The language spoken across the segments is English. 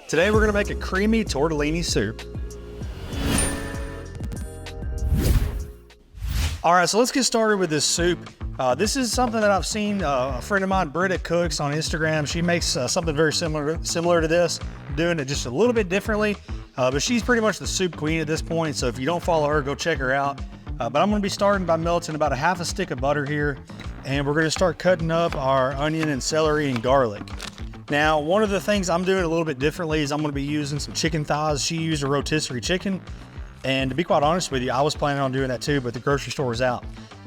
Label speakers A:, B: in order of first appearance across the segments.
A: Today we're gonna make a creamy tortellini soup. All right, so let's get started with this soup. This is something that I've seen a friend of mine, Brita, cooks on Instagram. She makes something very similar to this, doing it just a little bit differently. But she's pretty much the soup queen at this point, so if you don't follow her, go check her out. But I'm gonna be starting by melting about a half a stick of butter here, and we're gonna start cutting up our onion and celery and garlic. Now, one of the things I'm doing a little bit differently is I'm gonna be using some chicken thighs. She used a rotisserie chicken, and to be quite honest with you, I was planning on doing that too, but the grocery store was out.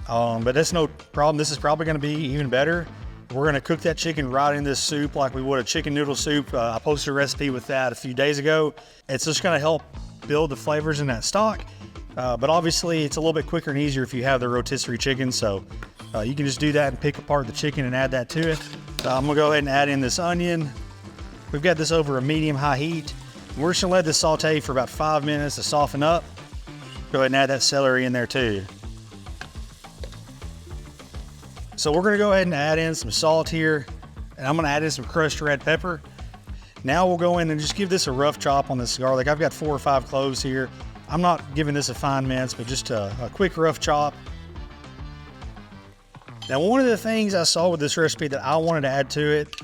A: But that's no problem. This is probably gonna be even better. We're gonna cook that chicken right in this soup like we would a chicken noodle soup. I posted a recipe with that a few days ago. It's just gonna help build the flavors in that stock. But obviously it's a little bit quicker and easier if you have the rotisserie chicken. So you can just do that and pick apart the chicken and add that to it. I'm gonna go ahead and add in this onion. We've got this over a medium-high heat. We're just gonna let this saute for about 5 minutes to soften up. Go ahead and add that celery in there too. So we're gonna go ahead and add in some salt here, and I'm gonna add in some crushed red pepper. Now we'll go in and just give this a rough chop on this garlic. I've got 4 or 5 cloves here. I'm not giving this a fine mince, but just a quick rough chop. Now, one of the things I saw with this recipe that I wanted to add to it,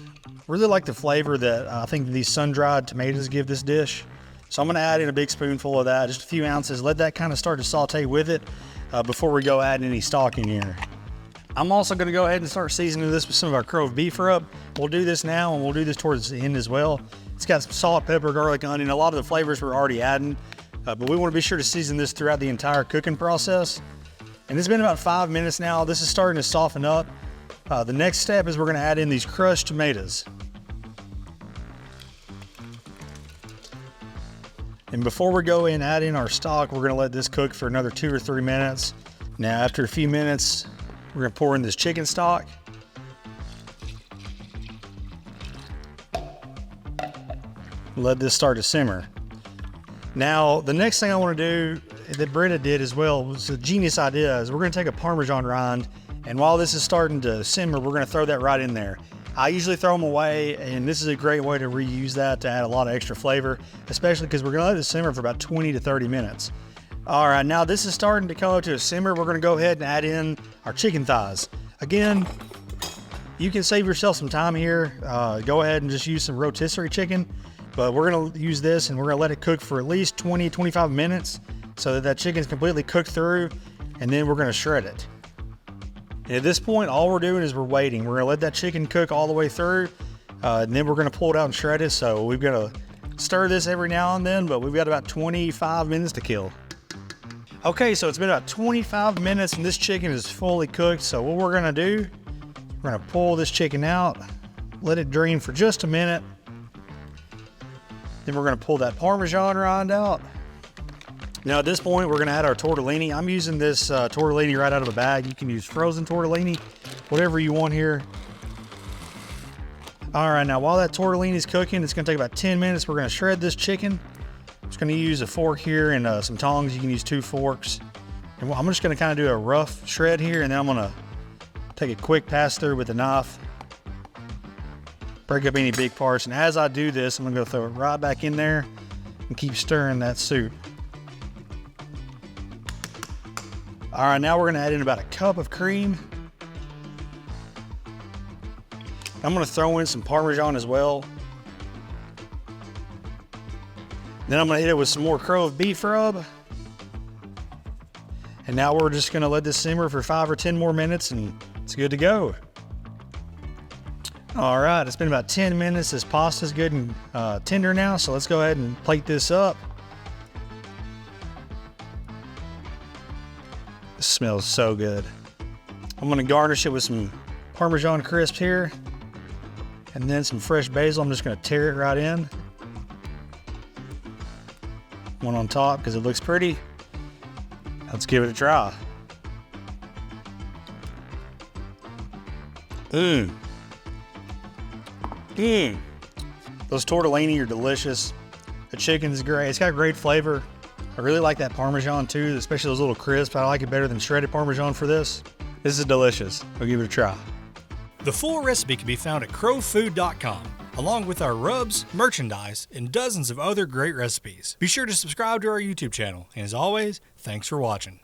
A: really like the flavor that I think these sun-dried tomatoes give this dish. So I'm gonna add in a big spoonful of that, just a few ounces. Let that kind of start to saute with it before we go add any stock in here. I'm also gonna go ahead and start seasoning this with some of our Grove beef rub. We'll do this now, and we'll do this towards the end as well. It's got some salt, pepper, garlic, onion, a lot of the flavors we're already adding, but we wanna be sure to season this throughout the entire cooking process. And it's been about 5 minutes now. This is starting to soften up. The next step is we're gonna add in these crushed tomatoes. And before we go in and add in our stock, we're gonna let this cook for another 2 or 3 minutes. Now, after a few minutes, we're gonna pour in this chicken stock. Let this start to simmer. Now, the next thing I wanna do that Brita did as well was a genius idea is we're gonna take a Parmesan rind, and while this is starting to simmer, we're gonna throw that right in there. I usually throw them away, and this is a great way to reuse that to add a lot of extra flavor, especially because we're gonna let it simmer for about 20 to 30 minutes. All right, now this is starting to come up to a simmer. We're gonna go ahead and add in our chicken thighs. Again, you can save yourself some time here. Go ahead and just use some rotisserie chicken, but we're gonna use this and we're gonna let it cook for at least 20, 25 minutes so that that chicken is completely cooked through, and then we're gonna shred it. And at this point, all we're doing is we're waiting. We're gonna let that chicken cook all the way through, and then we're gonna pull it out and shred it. So we've gotta stir this every now and then, but we've got about 25 minutes to kill. Okay, so it's been about 25 minutes and this chicken is fully cooked. So what we're gonna do, we're gonna pull this chicken out, let it drain for just a minute. Then we're gonna pull that Parmesan rind out. Now at this point, we're gonna add our tortellini. I'm using this tortellini right out of a bag. You can use frozen tortellini, whatever you want here. All right, now while that tortellini is cooking, it's gonna take about 10 minutes. We're gonna shred this chicken. I'm just gonna use a fork here and some tongs. You can use 2 forks. And I'm just gonna kind of do a rough shred here, and then I'm gonna take a quick pass through with a knife. Break up any big parts, and as I do this, I'm gonna go throw it right back in there and keep stirring that soup. All right, now we're gonna add in about a cup of cream. I'm gonna throw in some Parmesan as well. Then I'm gonna hit it with some more Grove beef rub. And now we're just gonna let this simmer for 5 or 10 more minutes and it's good to go. All right, it's been about 10 minutes. This pasta's good and tender now, so let's go ahead and plate this up. This smells so good. I'm gonna garnish it with some Parmesan crisps here and then some fresh basil. I'm just gonna tear it right in. One on top because it looks pretty. Let's give it a try. Those tortellini are delicious. The chicken is great. It's got great flavor. I really like that Parmesan too, especially those little crisps. I like it better than shredded Parmesan for this. This is delicious. I'll give it a try.
B: The full recipe can be found at crowfood.com.
A: along with our rubs, merchandise, and dozens of other great recipes. Be sure to subscribe to our YouTube channel, and as always, thanks for watching.